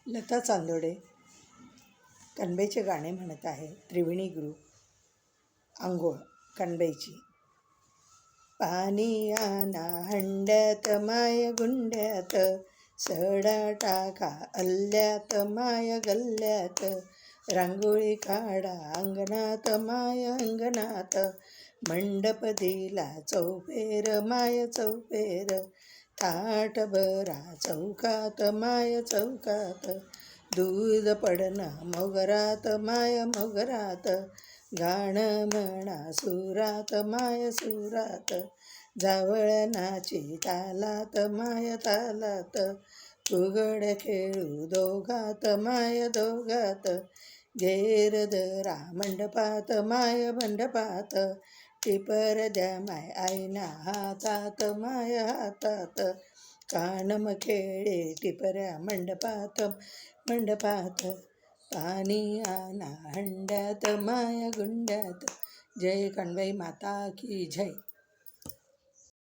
लता चांदोडे कणबईचे गाणे म्हणत आहे. त्रिवेणी ग्रुप अंघोळ कणबईची. पाणी आणा हंड्यात माय गुंड्यात, सडा टाका अल्ल्यात माय गल्ल्यात, रांगोळी काढा अंगणात माय अंगणात, मंडप दिला चौफेर माय चौफेर, ताट भरा चौकात माय चौकात, दूध पडणं मोगरात माय मोगरात, गाणं म्हणा सुरात माय सुरात, जावळणाची तालात माय तालात, फुगड खेळू दोघात माय दोघात, घेर धरा मंडपात माय मंडपात, टिपर द्या माय आईना हातात माय हातात, कानम खेळे टिपऱ्या मंडपात मंडपात, पाणी आणा हंड्यात माय गुंड्यात. जय कणबई माता की जय.